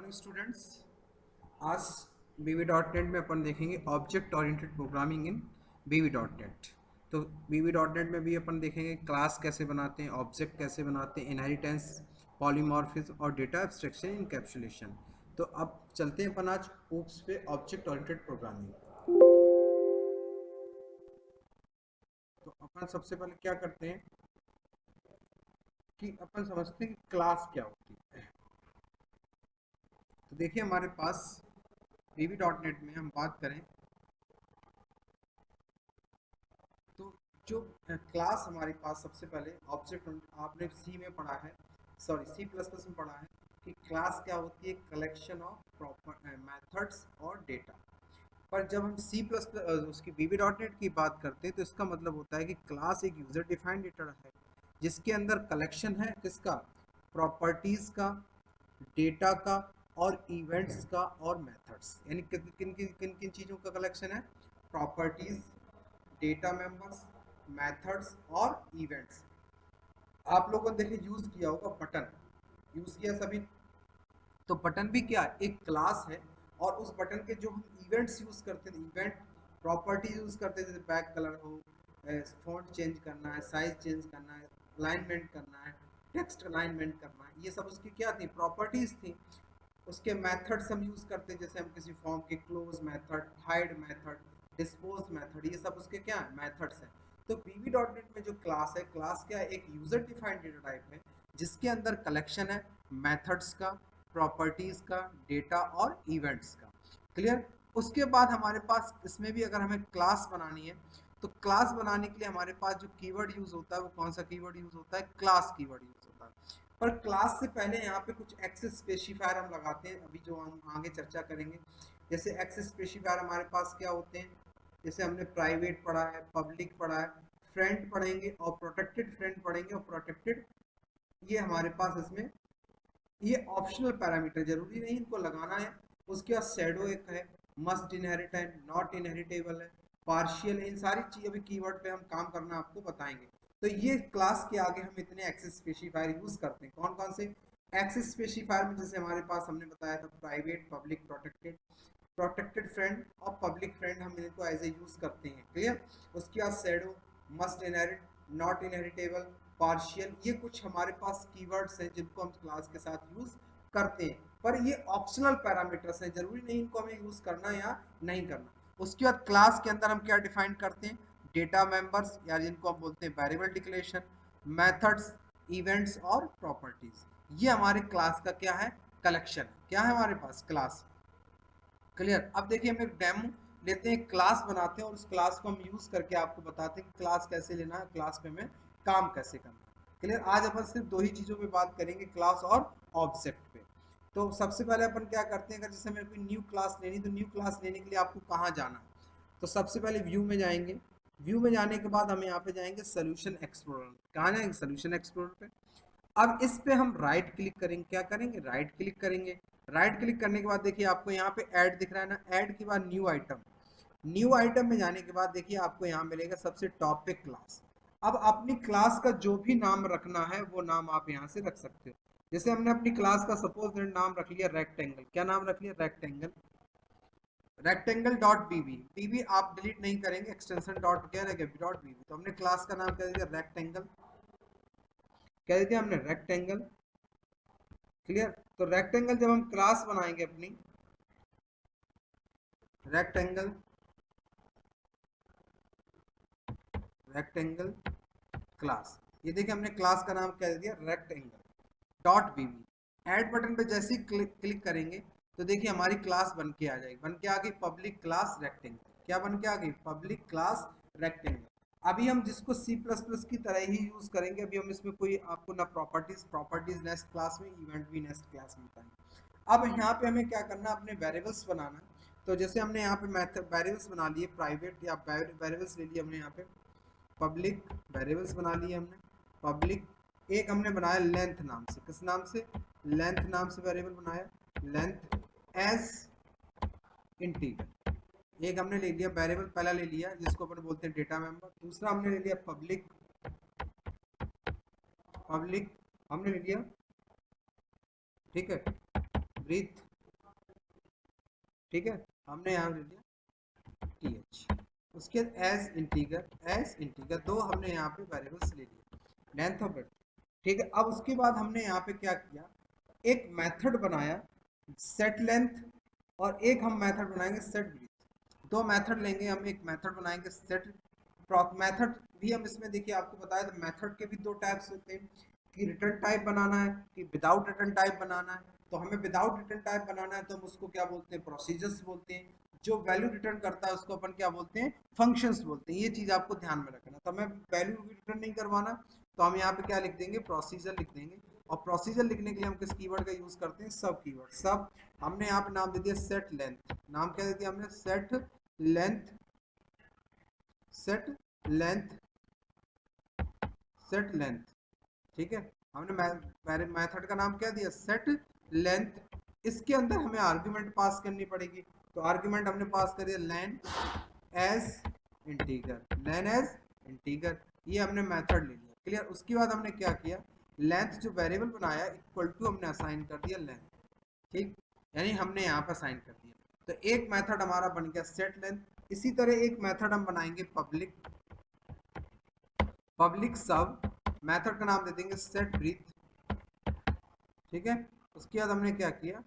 Morning students. आज BB.NET में अपन देखेंगे object oriented programming in BB.NET। तो BB.NET में भी अपन देखेंगे क्लास कैसे बनाते हैं, ऑब्जेक्ट कैसे बनाते हैं, इनहेरिटेंस, पॉलीमॉर्फिज्म और डेटा एब्स्ट्रैक्शन इनकैप्सुलेशन। तो अब चलते हैं अपन आज ओप्स पे ऑब्जेक्ट ओरिएंटेड प्रोग्रामिंग। तो अपन सबसे पहले क्या करते हैं कि अपन समझते हैं कि क्लास क्या होती है। तो देखिए हमारे पास BB.NET में हम बात करें तो जो क्लास हमारे पास सबसे पहले ऑब्जेक्ट, आपने सी में पढ़ा है, सॉरी C++ में पढ़ा है कि क्लास क्या होती है, कलेक्शन ऑफ प्रॉपर मेथड्स और डेटा। पर जब हम उसकी BB.NET की बात करते हैं तो इसका मतलब होता है कि क्लास एक यूजर डिफाइंड डेटा है जिसके अंदर कलेक्शन है किसका, प्रॉपर्टीज का, डेटा का और इवेंट्स का और मेथड्स। यानी किन किन किन किन चीज़ों का कलेक्शन है, प्रॉपर्टीज, डेटा मेंबर्स, मेथड्स और इवेंट्स। आप लोगों ने देखे यूज किया होगा बटन, यूज किया सभी। तो बटन भी क्या है, एक क्लास है और उस बटन के जो हम इवेंट्स यूज करते हैं, इवेंट प्रॉपर्टी यूज करते हैं, जैसे बैक कलर हो, फॉन्ट चेंज करना है, साइज चेंज करना है, अलाइनमेंट करना है, टेक्स्ट अलाइनमेंट करना है, ये सब उसकी क्या थी, प्रॉपर्टीज थी। उसके मेथड्स हम यूज करते हैं, जैसे हम किसी फॉर्म के close method, hide method, dispose method, ये सब उसके क्या है, मेथड्स हैं। तो BB.NET में जो क्लास है, क्लास क्या है, एक यूजर डिफाइंड डेटा टाइप है जिसके अंदर कलेक्शन है मेथड्स का, प्रॉपर्टीज का, डेटा और इवेंट्स का। क्लियर। उसके बाद हमारे पास इसमें भी अगर हमें क्लास बनानी है तो क्लास बनाने के लिए हमारे पास जो कीवर्ड यूज होता है वो कौन सा कीवर्ड यूज होता है, क्लास कीवर्ड यूज होता है। पर क्लास से पहले यहाँ पे कुछ एक्सेस स्पेसिफायर हम लगाते हैं, अभी जो हम आगे चर्चा करेंगे। जैसे एक्सेस स्पेसिफायर हमारे पास क्या होते हैं, जैसे हमने प्राइवेट पढ़ा है, पब्लिक पढ़ा है, फ्रेंड पढ़ेंगे और प्रोटेक्टेड फ्रेंड पढ़ेंगे। और प्रोटेक्टेड ये हमारे पास इसमें ये ऑप्शनल पैरामीटर, जरूरी नहीं इनको लगाना है। उसके बाद शैडो एक है, मस्ट इनहेरिट है, नॉट इनहेरिटेबल है, पार्शियल है। इन सारी चीज अभी कीवर्ड पे हम काम करना आपको बताएंगे। तो ये क्लास के आगे हम इतने एक्सेस स्पेसिफायर यूज करते हैं। कौन कौन से एक्सेस स्पेसिफायर में, जैसे हमारे पास हमने बताया था private, public, protected, protected friend और पब्लिक फ्रेंड, हम इनको एज ए यूज करते हैं। क्लियर। उसके बाद shadow, must inherit, not inheritable, partial, ये कुछ हमारे पास कीवर्ड्स हैं जिनको हम क्लास के साथ यूज करते हैं। पर ये ऑप्शनल पैरामीटर्स हैं, जरूरी नहीं इनको हमें यूज करना या नहीं करना। उसके बाद क्लास के अंदर हम क्या डिफाइन करते हैं, डेटा मेंबर्स या जिनको हम बोलते हैं वेरिएबल डिक्लेरेशन, मेथड्स, इवेंट्स और प्रॉपर्टीज। ये हमारे क्लास का क्या है, कलेक्शन। क्या है हमारे पास, क्लास। क्लियर। अब देखिए हम एक डेमो लेते हैं, क्लास बनाते हैं और उस क्लास को हम यूज करके आपको बताते हैं कि क्लास कैसे लेना है, क्लास पे हमें काम कैसे करना है। क्लियर। आज अपन सिर्फ दो ही चीजों पे बात करेंगे, क्लास और ऑब्जेक्ट पे। तो सबसे पहले अपन क्या करते हैं, अगर जैसे मेरे को न्यू क्लास लेनी, तो न्यू क्लास लेने के लिए आपको कहाँ जाना है, तो सबसे पहले व्यू में जाएंगे। व्यू में जाने के बाद हम यहाँ पे जाएंगे सोल्यूशन एक्सप्लोरर। कहाँ जाएंगे, सोल्यूशन एक्सप्लोरर पे। अब इस पे हम राइट क्लिक करेंगे, क्या करेंगे, राइट क्लिक करेंगे। राइट क्लिक करने के बाद देखिए आपको यहाँ पे ऐड दिख रहा है ना, ऐड के बाद न्यू आइटम। न्यू आइटम में जाने के बाद देखिए आपको यहाँ मिलेगा सबसे टॉप पे क्लास। अब अपनी क्लास का जो भी नाम रखना है वो नाम आप यहाँ से रख सकते हो। जैसे हमने अपनी क्लास का सपोज नाम रख लिया रेक्टेंगल। क्या नाम रख लिया, रेक्टेंगल, रेक्टेंगल डॉट बीबी। बीबी आप डिलीट नहीं करेंगे, एक्सटेंशन डॉट क्या रहेगा, डॉट बीबी। तो हमने क्लास का नाम कह दिया रेक्टेंगल, कह दिया हमने रेक्टेंगल। क्लियर। तो रेक्टेंगल जब हम क्लास बनाएंगे अपनी, रेक्टेंगल, रेक्टेंगल क्लास, ये देखिए हमने क्लास का नाम क्या दे दिया, रेक्टेंगल डॉट बीबी। ऐड बटन पे जैसे ही क्लिक करेंगे तो देखिए हमारी क्लास बन के आ जाएगी, बन के आ गई पब्लिक क्लास रेक्टेंगल। क्या बन के आ गई, पब्लिक क्लास रेक्टेंगल। अभी हम जिसको C++ की तरह ही यूज करेंगे, अभी हम इसमें कोई आपको ना प्रॉपर्टीज नेक्स्ट क्लास में, इवेंट भी नेक्स्ट क्लास में बताएंगे। अब यहाँ पे हमें क्या करना है, अपने वेरिएबल्स बनाना है। तो जैसे हमने यहाँ पे मेथड वेरिएबल्स बना लिए, प्राइवेट या वेरिएबल्स ले लिए हमने यहाँ पे, पब्लिक वेरिएबल्स बना लिए हमने। पब्लिक एक हमने बनाया लेंथ नाम से, किस नाम से, लेंथ नाम से वेरिएबल बनाया, लेंथ एज इंटीजर। एक हमने ले लिया वेरिएबल, पहला ले लिया जिसको अपन बोलते हैं डेटा मेंबर। दूसरा हमने ले लिया पब्लिक, पब्लिक हमने ले लिया, ठीक है, ब्रीथ ठीक है, हमने यहाँ ले लिया th। उसके बाद एज इंटीगर दो हमने यहाँ पे वेरिएबल्स ले लिए, लेंथ और ब्रेड्थ। ठीक है, अब उसके बाद हमने यहाँ पे क्या किया, एक मेथड बनाया सेट लेंथ, और एक हम मेथड बनाएंगे सेट ब्रीथ। दो मेथड लेंगे हम, एक मेथड बनाएंगे सेट मेथड भी हम इसमें देखिए आपको बताया था, मेथड के भी दो टाइप्स होते हैं, कि रिटर्न टाइप बनाना है कि विदाउट रिटर्न टाइप बनाना है। तो हमें विदाउट रिटर्न टाइप बनाना है तो हम उसको क्या बोलते हैं, प्रोसीजर्स बोलते हैं। जो वैल्यू रिटर्न करता है उसको अपन क्या बोलते हैं, फंक्शंस बोलते हैं। ये चीज आपको ध्यान में रखना। तो हमें वैल्यू रिटर्न नहीं करवाना, तो हम यहाँ पे क्या लिख देंगे, प्रोसीजर लिख देंगे। और प्रोसीजर लिखने के लिए हम किस कीवर्ड का यूज करते हैं, सब कीवर्ड। सब हमने यहाँ पे नाम दे दिया सेट लेंथ। नाम क्या दे दिया हमने, set length, set length, set length. ठीक है, हमने मेथड का नाम क्या दिया, सेट लेंथ। इसके अंदर हमें आर्गुमेंट पास करनी पड़ेगी। तो आर्गुमेंट हमने पास कर दिया लेन एज इंटीगर, लेन एज इंटीगर। ये हमने मेथड ले लिया, क्लियर। उसके बाद हमने क्या किया, लेंथ जो वेरिएबल बनाया इक्वल टू हमने असाइन कर दिया लेंथ। ठीक, यानी हमने यहाँ पर असाइन कर दिया। तो एक मेथड हमारा बन गया सेट लेंथ। इसी तरह एक मेथड हम बनाएंगे पब्लिक, पब्लिक सब। मेथड का नाम दे देंगे सेट ब्रीथ। ठीक है, उसके बाद हमने क्या किया,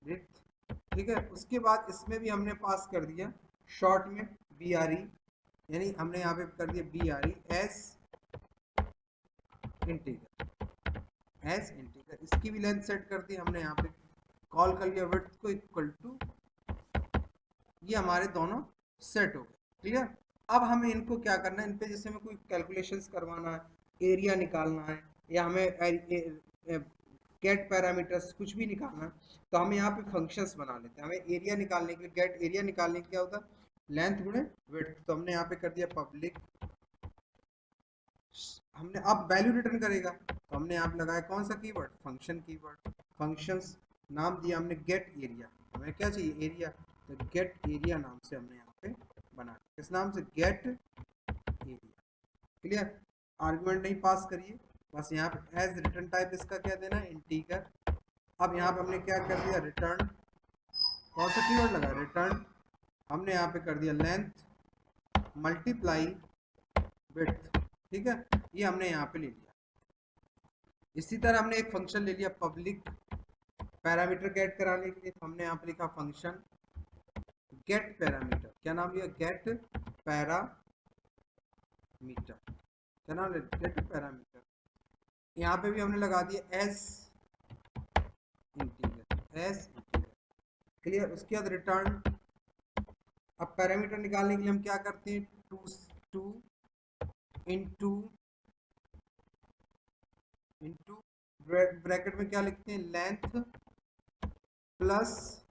ब्रीथ। ठीक है, उसके बाद इसमें भी हमने पास कर दिया शॉर्ट में BRE, यानी हमने यहाँ पे कर दिया BRE S integer, S integer. इसकी भी लेंथ सेट कर दी हमने, यहाँ पे कॉल कर लिया विड्थ को इक्वल टू, ये हमारे दोनों सेट हो गए, क्लियर। अब हमें इनको क्या करना है, इन पे जैसे हमें कोई कैलकुलेशंस करवाना है, एरिया निकालना है, या हमें गेट पैरामीटर्स कुछ भी निकालना है, तो हम यहाँ पे फंक्शंस बना लेते हैं। हमें एरिया निकालने के लिए, गेट एरिया निकालने के लिए क्या होता है, लेंथ गुणे विड्थ। तो हमने यहाँ पे कर दिया पब्लिक, हमने अब वैल्यू रिटर्न करेगा तो हमने यहाँ पे लगाया कौन सा कीवर्ड, फंक्शन कीवर्ड। फंक्शंस नाम दिया हमने गेट एरिया, हमें क्या चाहिए, एरिया। तो गेट एरिया नाम से हमने यहाँ पे बना, किस नाम से, गेट एरिया, क्लियर। आर्गुमेंट नहीं पास करिए, बस यहाँ पे एज रिटर्न टाइप इसका क्या देना है, इंटीगर। अब यहाँ पे हमने क्या कर दिया, रिटर्न, कौन सा कीवर्ड लगा, रिटर्न। हमने यहाँ पे कर दिया लेंथ मल्टीप्लाई विड्थ। ठीक है, ये हमने यहाँ पे ले लिया। इसी तरह हमने एक फंक्शन ले लिया पब्लिक पैरामीटर गेट कराने के लिए, तो हमने यहाँ पे लिखा फंक्शन गेट पैरामीटर। क्या नाम लिया, गेट पैरामीटर। क्या नाम लिया, गेट पैरामीटर। यहाँ पे भी हमने लगा दिया S integer, S integer, clear. उसके बाद रिटर्न। अब पैरामीटर निकालने के लिए हम क्या करते हैं, टू इंटू इंटू ब्रैकेट में क्या लिखते हैं, लेंथ प्लस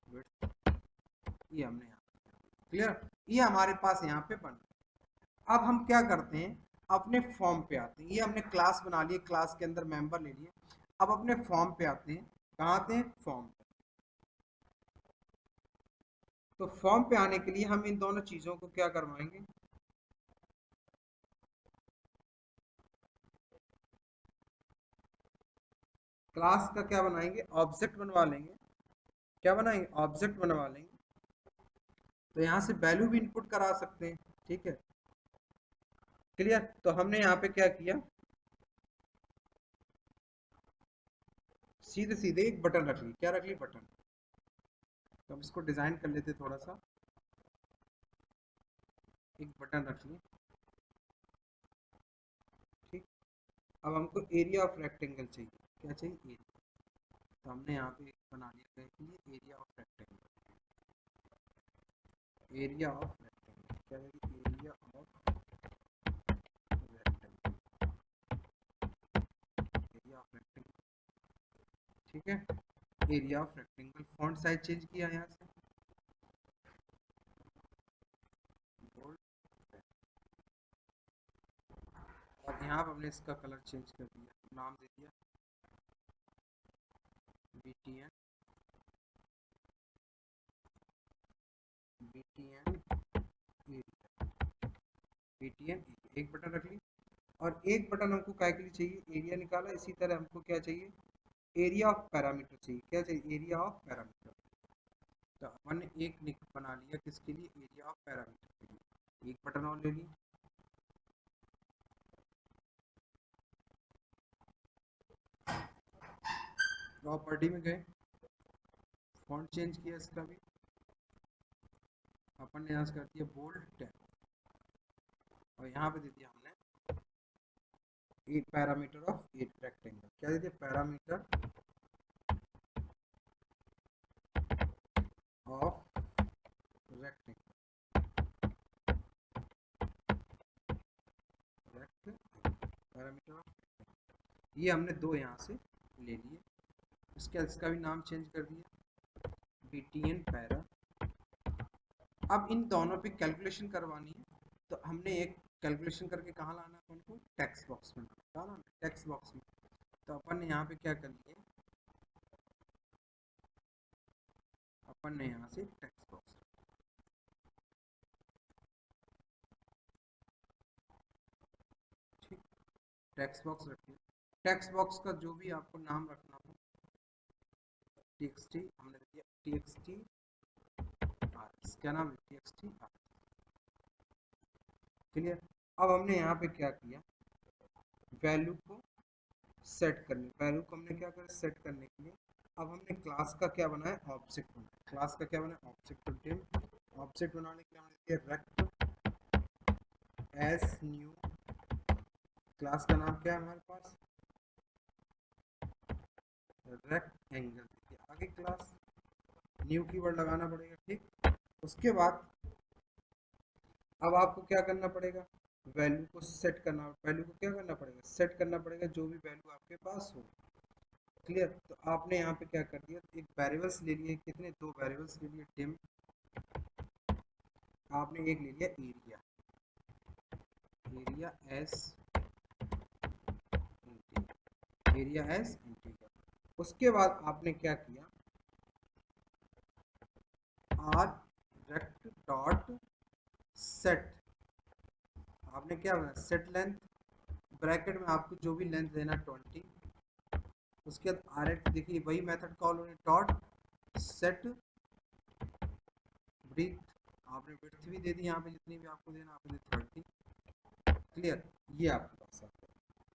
विड्थ। ये हमने यहाँ, क्लियर। ये हमारे पास यहाँ पे बन। अब हम क्या करते हैं, अपने फॉर्म पे आते हैं। ये हमने क्लास बना लिए, क्लास के अंदर मेंबर ले लिए। अब अपने फॉर्म पे आते हैं, कहाँ आते हैं, फॉर्म पे। तो फॉर्म पे आने के लिए हम इन दोनों चीजों को क्या करवाएंगे, क्लास का क्या बनाएंगे, ऑब्जेक्ट बनवा लेंगे। क्या बनाएंगे, ऑब्जेक्ट बनवा लेंगे। तो यहाँ से वैल्यू भी इनपुट करा सकते हैं, ठीक है, क्लियर। तो हमने यहाँ पे क्या किया, सीधे सीधे एक बटन रख ली। क्या रख ली, बटन। तो हम इसको डिजाइन कर लेते थोड़ा सा, एक बटन रख ली, ठीक। अब हमको एरिया ऑफ रेक्टेंगल चाहिए, क्या चाहिए, एरिया। तो हमने यहाँ पे बना लिया area of rectangle, area of rectangle. क्या है, area of rectangle, area of rectangle, ठीक है। Area of rectangle, font size change किया यहाँ से, और यहाँ पर हमने इसका कलर चेंज कर दिया, नाम दे दिया BTN, BTN एरिया, BTN। एक बटन रख ली, और एक बटन हमको क्या के लिए चाहिए, एरिया निकाला। इसी तरह हमको क्या चाहिए, एरिया ऑफ पैरामीटर चाहिए, क्या चाहिए, एरिया ऑफ पैरामीटर। तो अपन ने एक लिंक बना लिया किसके लिए, एरिया ऑफ पैरामीटर के लिए। एक बटन और ले लिया, प्रॉपर्टी में गए, फॉन्ट चेंज किया इसका भी, अपन ने यहाँ से कर दिया बोल्ड 10, और यहाँ पे दे दिया हमने एक पैरामीटर ऑफ एट रेक्टेंगल, क्या दे दिया, parameter of rectangle, parameter of, ये हमने दो यहाँ से ले लिए। इसका भी नाम चेंज कर दिया, बीटीएन पैरा। अब इन दोनों पे कैलकुलेशन करवानी है, तो हमने एक कैलकुलेशन करके कहाँ लाना है अपन को, टेक्स्ट बॉक्स में, कहाँ लाना है, टेक्स्ट बॉक्स में। तो अपन ने यहाँ पे क्या कर लिया, अपन ने यहाँ से टेक्स्ट बॉक्स, ठीक, टेक्स्ट बॉक्स रखिए। टेक्स्ट बॉक्स का जो भी आपको नाम रखना हो, टीएक्सटी हमने दिया, टीएक्सटी आर, क्या नाम है, टीएक्सटी आर, क्लियर। अब हमने यहाँ पे क्या किया, वैल्यू को सेट करने, वैल्यू को हमने क्या करा, सेट करने के लिए अब हमने क्लास का क्या बनाया, ऑब्जेक्ट बनाया, क्लास का क्या बनाया, ऑब्जेक्ट। टिम ऑब्जेक्ट बनाने के लिए हमने दिया रेक्ट एस न्यू, क्लास का नाम क्या है हमारे पास, रेक्ट एंगल, आगे क्लास न्यू कीवर्ड लगाना पड़ेगा, ठीक। उसके बाद अब आपको क्या करना पड़ेगा, वैल्यू को सेट करना, वैल्यू को क्या करना पड़ेगा, सेट करना पड़ेगा, जो भी वैल्यू आपके पास हो, क्लियर। तो आपने यहाँ पे क्या कर दिया, एक वेरिएबल्स ले लिए, कितने, दो वेरिएबल्स ले लिए, डिम, आपने एक ले लिया area, area S integer, area S integer. उसके बाद आपने क्या किया, आर रेक्ट डॉट सेट, आपने क्या बनाया, सेट लेंथ, ब्रैकेट में आपको जो भी लेंथ देना 20, उसके बाद आर एक्ट, देखिए वही मेथड कॉल होने, डॉट सेट ब्रीथ, आपने ब्रीथ भी दे दी यहाँ पे, जितनी भी आपको देना आपने 30, क्लियर। ये आपके पास है।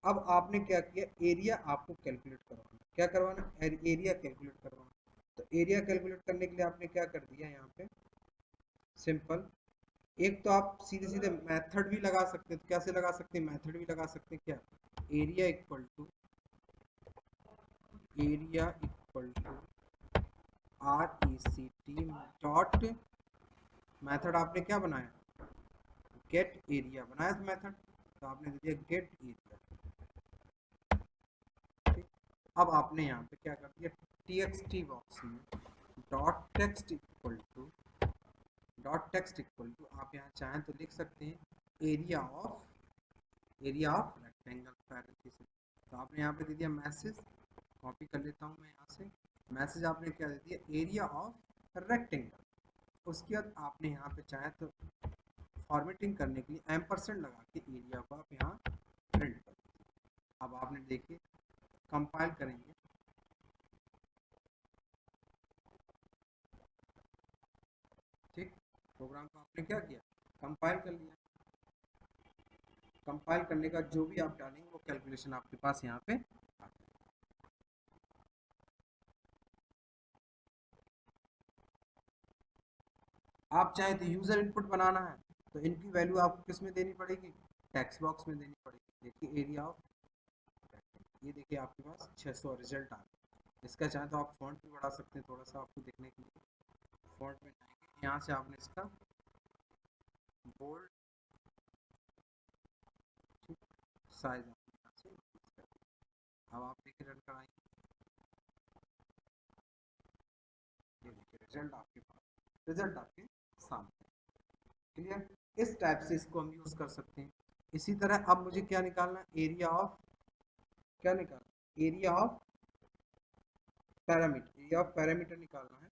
अब आपने क्या किया, एरिया आपको कैलकुलेट करवाना, क्या करवाना, एरिया कैलकुलेट करवाना। तो एरिया कैलकुलेट करने के लिए आपने क्या कर दिया, यहाँ पे सिंपल, एक तो आप सीधे सीधे मेथड भी लगा सकते हैं, तो कैसे लगा सकते हैं, मेथड भी लगा सकते हैं, क्या, area equal to, area equal to R E C T dot, method आपने क्या बनाया, गेट एरिया बनाया था मेथड, तो आपने दे दिया गेट एरिया, ठीक। अब आपने यहाँ पे क्या कर दिया, टीएक्सटी बॉक्स में dot text equal to, dot text equal to, आप यहाँ चाहें तो लिख सकते हैं area of, area of rectangle parenthesis. तो आपने यहाँ पे दे दिया मैसेज, कॉपी कर लेता हूँ मैं यहाँ से, मैसेज आपने क्या दे दिया, एरिया ऑफ रेक्टेंगल। उसके बाद आपने यहाँ पे चाहे तो फॉर्मेटिंग करने के लिए एम्परसेंड लगा के एरिया को आप यहाँ प्रिंट कर दीजिए। अब आपने देखिए कंपाइल करेंगे, ठीक, प्रोग्राम को आपने क्या किया, कंपाइल कर लिया, कंपाइल करने का जो भी आप डालेंगे वो कैलकुलेशन आपके पास यहाँ पे आ जाएगा। आप चाहे तो यूजर इनपुट बनाना है, तो इनकी वैल्यू आपको किस में देनी पड़ेगी, टेक्स्ट बॉक्स में देनी पड़ेगी। देखिए एरिया ऑफ, ये देखिए आपके पास 600 रिजल्ट आ गया। इसका चाहे तो आप फॉन्ट भी बढ़ा सकते हैं, थोड़ा सा आपको देखने के लिए, फॉन्ट में जाएंगे, यहाँ से आपने इसका बोल्ड, ठीक, साइज आपने यहाँ से increase कर दिया। अब आप देखिए रन कराएंगे, ये देखिए रिजल्ट आपके पास, रिजल्ट आपके सामने, क्लियर। इस टाइप से इसको हम यूज कर सकते हैं। इसी तरह अब मुझे क्या निकालना है, एरिया ऑफ, क्या निकालना, area of parameter, area of parameter निकालना है,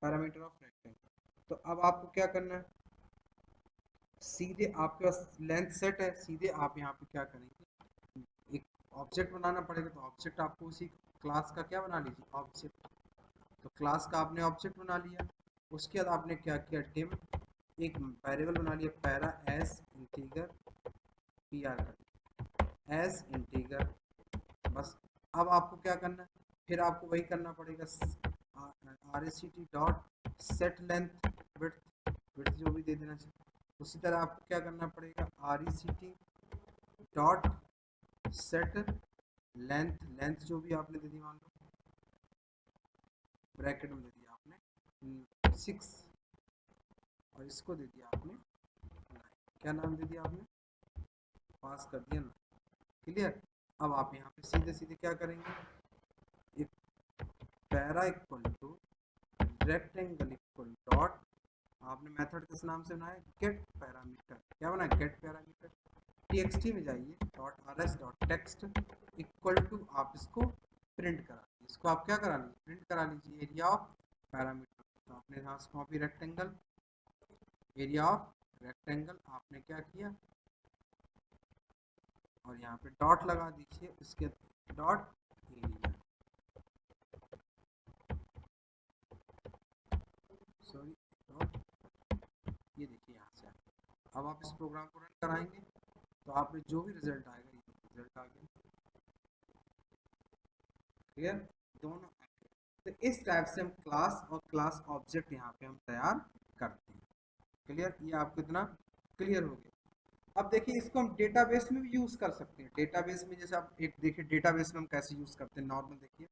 पैरामीटर ऑफ रेक्टेंगल। तो अब आपको क्या करना है, सीधे आपके पास लेंथ सेट है, सीधे आप यहाँ पे क्या करेंगे, एक ऑब्जेक्ट बनाना पड़ेगा, तो ऑब्जेक्ट आपको उसी क्लास का क्या बना लीजिए, ऑब्जेक्ट। तो क्लास का आपने ऑब्जेक्ट बना लिया। उसके बाद आपने क्या किया, डिम एक वेरिएबल बना लिया, para as integer, P R कर एज इंटीगर। बस अब आपको क्या करना है, फिर आपको वही करना पड़ेगा, R A C T dot set length width, width जो भी दे देना चाहिए। उसी तरह आपको क्या करना पड़ेगा, R E C T dot set length, length जो भी आपने दे दी, मान लो ब्रैकेट में दे दिया आपने 6 और इसको दे दिया आपने 9। क्या नाम दे दिया आपने, पास कर दिया ना, क्लियर। अब आप यहाँ पे सीधे सीधे क्या करेंगे, एक para equal to rectangle equal to, आपने मेथड किस नाम से बनाया, गेट पैरामीटर। क्या बना, गेट पैरामीटर। txt में जाइए, dot R S dot text equal to, आप इसको प्रिंट करा लीजिए, इसको आप क्या करा लीजिए, प्रिंट करा लीजिए, एरिया ऑफ पैरामीटर। तो आपने यहाँ से copy rectangle, area of rectangle आपने क्या किया, और यहाँ पे डॉट लगा दीजिए, इसके डॉट एरिया, सॉरी डॉट, ये देखिए यहाँ से। अब आप इस प्रोग्राम को रन कराएंगे तो आपने जो भी रिजल्ट आएगा, ये रिजल्ट आ गया, क्लियर, दोनों। तो इस टाइप से हम क्लास और क्लास ऑब्जेक्ट यहाँ पे हम तैयार करते हैं, क्लियर। ये आपको इतना क्लियर हो गया। अब देखिए इसको हम डेटाबेस में भी यूज कर सकते हैं। डेटाबेस में जैसे आप एक देखिए, डेटाबेस में हम कैसे यूज करते हैं, नॉर्मल देखिए,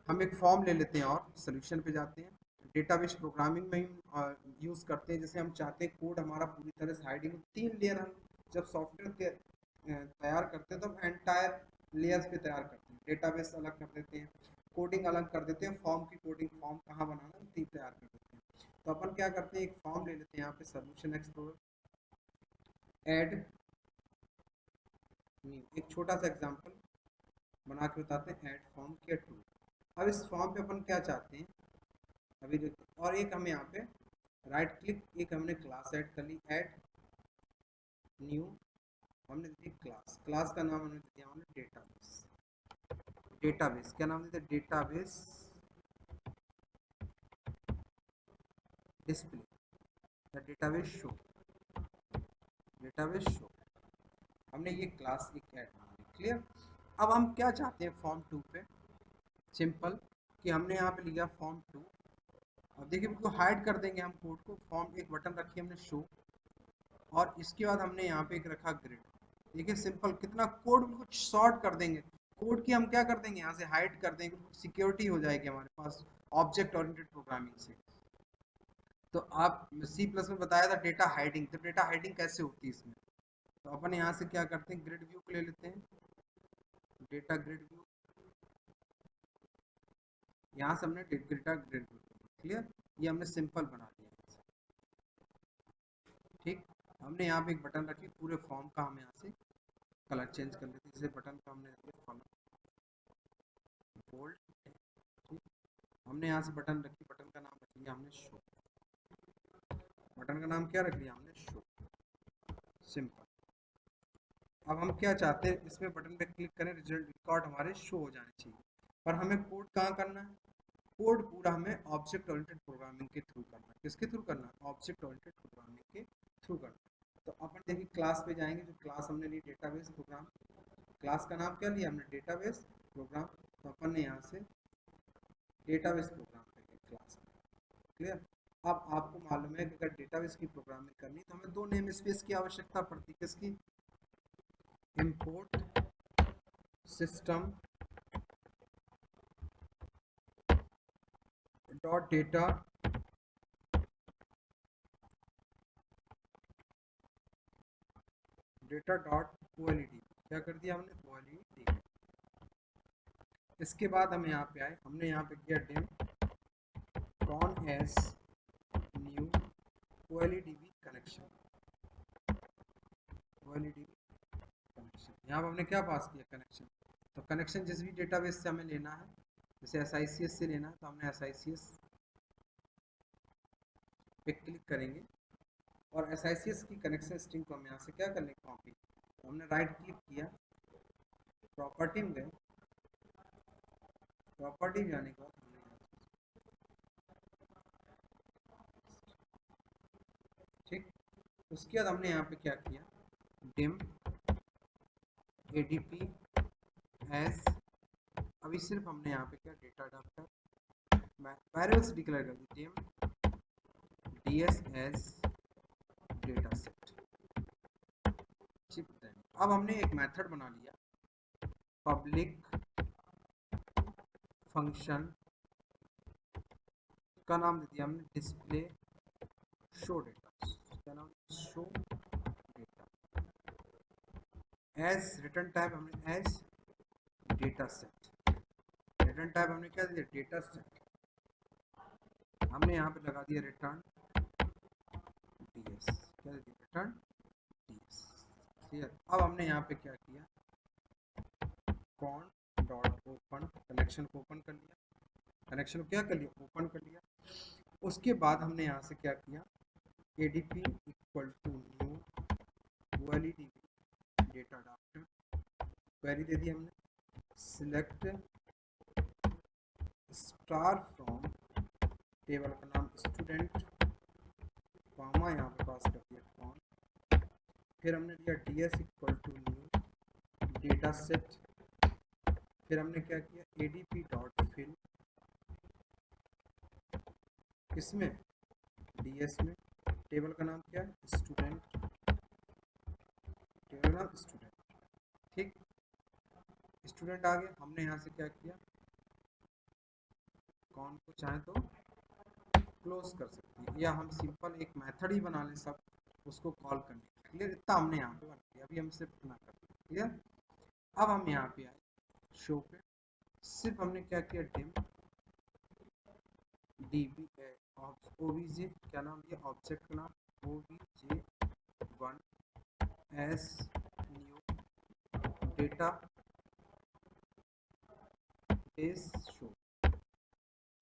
हम एक फॉर्म ले लेते हैं और सोल्यूशन पे जाते हैं। डेटाबेस प्रोग्रामिंग में हम यूज करते हैं, जैसे हम चाहते हैं कोड हमारा पूरी तरह से हाइडिंग, 3 लेयर हम जब सॉफ्टवेयर तैयार करते हैं तो हम एंटायर लेयर्स पे तैयार करते हैं। डेटाबेस अलग कर देते हैं, कोडिंग अलग कर देते हैं, फॉर्म की कोडिंग, फॉर्म कहाँ बनाना है, तीन तैयार कर देते हैं। तो अपन क्या करते हैं, एक फॉर्म ले लेते हैं, यहाँ पे सोल्यूशन एक्सप्लोरर, ऐड न्यू, एक छोटा सा एग्जांपल बना के बताते हैं, ऐड फॉर्म के टू। अब इस फॉर्म पे अपन क्या चाहते हैं, अभी देखते हैं। और एक हम यहाँ पे राइट क्लिक, एक हमने क्लास ऐड कर ली, ऐड न्यू, हमने दी क्लास, क्लास का नाम हमने दिया हमने डेटाबेस। डेटाबेस क्या नाम देते हैं, डेटाबेस डिस्प्ले या डेटाबेस शो, डेटाबेस शो, हमने ये क्लास एक ऐड बना ली, क्लियर। अब हम क्या चाहते हैं फॉर्म 2 पे, सिंपल कि हमने यहाँ पे लिया फॉर्म 2। अब देखिए बिल्कुल हाइड कर देंगे हम कोड को, फॉर्म एक बटन रखिए हमने शो, और इसके बाद हमने यहाँ पे एक रखा ग्रिड। देखिए सिंपल, कितना कोड बिल्कुल शॉर्ट कर देंगे, कोड की हम क्या कर देंगे, यहाँ से हाइड कर देंगे, बिल्कुल सिक्योरिटी हो जाएगी हमारे पास ऑब्जेक्ट ओरिएंटेड प्रोग्रामिंग से। तो आप सी प्लस में बताया था डेटा हाइडिंग, तो डेटा हाइडिंग कैसे होती है इसमें, तो अपन यहाँ से क्या करते हैं, ग्रिड व्यू को ले लेते हैं, डेटा ग्रिड व्यू, यहाँ से हमने डेटा ग्रिड व्यू, क्लियर, ये हमने सिंपल बना दिया। ठीक, हमने यहाँ पे एक बटन रखी, पूरे फॉर्म का हम यहाँ से कलर चेंज कर लेते हैं, जैसे बटन का हमने बोल्ड, ठीक, हमने यहाँ से बटन रखी, बटन का नाम रख लिया हमने शो, बटन का नाम क्या रख लिया हमने, शो, सिंपल। अब हम क्या चाहते हैं, इसमें बटन पे क्लिक करें, रिजल्ट रिकॉर्ड हमारे शो हो जाने चाहिए, पर हमें कोड कहाँ करना है, कोड पूरा हमें ऑब्जेक्ट ओरिएंटेड प्रोग्रामिंग के थ्रू करना है। किसके थ्रू करना है, ऑब्जेक्ट ओरिएंटेड प्रोग्रामिंग के थ्रू करना है। तो अपन देखिए क्लास पे जाएंगे, जो क्लास हमने ली डेटाबेस प्रोग्राम, क्लास का नाम क्या लिया हमने, डेटाबेस प्रोग्राम। तो अपन ने यहाँ से डेटाबेस प्रोग्राम पे क्लास, क्लियर। अब आपको मालूम है कि अगर डेटाबेस की प्रोग्रामिंग करनी तो हमें दो नेम स्पेस की आवश्यकता पड़ती है, किसकी, import system dot data data dot OLED, क्या कर दिया हमने, ओएलईडी। इसके बाद हम यहाँ पे आए, हमने यहाँ पे किया dim con as new OLEDB connection, OLEDB connection, यहाँ पर हमने क्या पास किया, कनेक्शन। तो कनेक्शन जिस भी डेटाबेस से हमें लेना है, जैसे एसआईसीएस से लेना है तो हमने एसआईसीएस पे क्लिक करेंगे, और एसआईसीएस की कनेक्शन स्ट्रिंग को हम यहाँ से क्या कर लेंगे, कॉपी। तो हमने राइट क्लिक किया, प्रॉपर्टी में गए, प्रॉपर्टी जाने के बाद हमने ठीक, उसके बाद हमने यहाँ पे क्या किया, डिम एडीपी एस, अभी सिर्फ हमने यहाँ पे क्या डेटा अडाप्टर वेरिएबल्स डिक्लेयर कर दी, dim DS as data set. अब हमने एक मेथड बना लिया, पब्लिक फंक्शन का नाम दे दिया हमने डिस्प्ले शो डेटा, क्या नाम, show data, as return type हमने as data set, return type हमने क्या दिया, डेटा सेट, हमने यहाँ पे लगा दिया रिटर्न डीएस, क्या दिया, रिटर्न डीएस। क्लियर। अब हमने यहाँ पे क्या किया, कॉन डॉट ओपन, कनेक्शन को ओपन कर लिया, कनेक्शन को क्या कर लिया, ओपन कर लिया। उसके बाद हमने यहाँ से क्या किया, ADP equal to new OLEDB data adapter, query दे दी हमने, सिलेक्ट स्टार फ्रॉम टेबल का नाम स्टूडेंट, कॉमा यहाँ पे पास कर दिया कॉन, फिर हमने दिया DS equal to new data set, फिर हमने क्या किया, एडीपी डॉट फिल, किसमें, डीएस में, टेबल का नाम क्या है, स्टूडेंट, टेबल का नाम स्टूडेंट, ठीक, स्टूडेंट आ गया। हमने यहाँ से क्या किया, कौन को चाहे तो क्लोज कर सकते हैं, या हम सिंपल एक मेथड ही बना लें सब उसको कॉल करने, क्लियर, इतना हमने यहाँ पे बना दिया। अभी हम सिर्फ इतना कर दिया, क्लियर। अब हम यहाँ पे आए शो पे, सिर्फ हमने क्या किया, डिम डीबी ओबीजे, क्या नाम दिया, ऑब्जेक्ट का नाम obj1 as new data base show,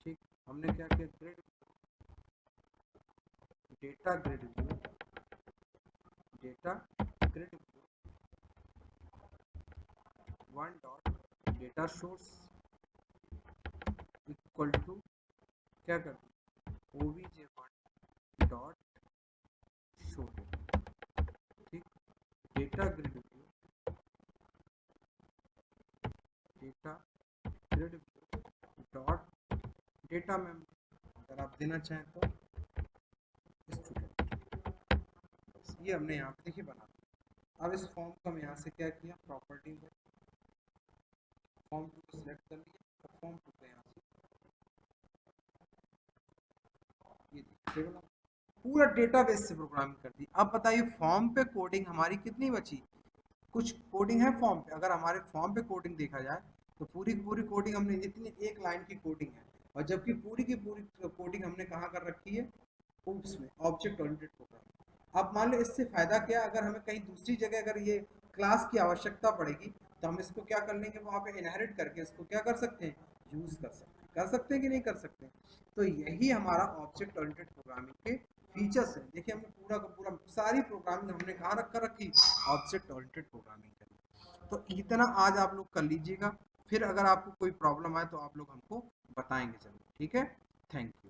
ठीक। हमने क्या किया, grid data grid view, data grid view one dot data source equal to क्या कर, obj1 डॉट शो डेटा, ठीक, data grid view, data grid view dot data memory, अगर आप देना चाहें तो स्टूडेंट, बस ये हमने यहाँ पे देखिए बना दिया। अब इस फॉर्म को हम यहाँ से क्या किया, प्रॉपर्टी में फॉर्म 2 को सिलेक्ट कर लिया, और फॉर्म 2 को यहाँ से ये टेबल पूरा डेटाबेस से प्रोग्रामिंग कर दी। अब बताइए फॉर्म पे कोडिंग हमारी कितनी बची, कुछ कोडिंग है फॉर्म पे, अगर हमारे फॉर्म पे कोडिंग देखा जाए तो पूरी की पूरी कोडिंग हमने इतनी एक लाइन की कोडिंग है, और जबकि पूरी की पूरी कोडिंग हमने कहाँ कर रखी है, उसमें ऑब्जेक्ट ओरिएंटेड प्रोग्राम। अब मान लो इससे फायदा क्या, अगर हमें कहीं दूसरी जगह अगर ये क्लास की आवश्यकता पड़ेगी तो हम इसको क्या कर लेंगे, वहाँ पे इनहेरिट करके इसको क्या कर सकते हैं, यूज कर सकते हैं कि नहीं कर सकते। तो यही हमारा ऑब्जेक्ट ओरिएंटेड प्रोग्रामिंग के फीचर्स है। देखिए हमने पूरा का पूरा सारी प्रोग्रामिंग हमने कहाँ रख कर रखी, ऑब्जेक्ट ओरिएंटेड प्रोग्रामिंग करनी। तो इतना आज आप लोग कर लीजिएगा, फिर अगर आपको कोई प्रॉब्लम आए तो आप लोग हमको बताएंगे जरूर, ठीक है। Thank you.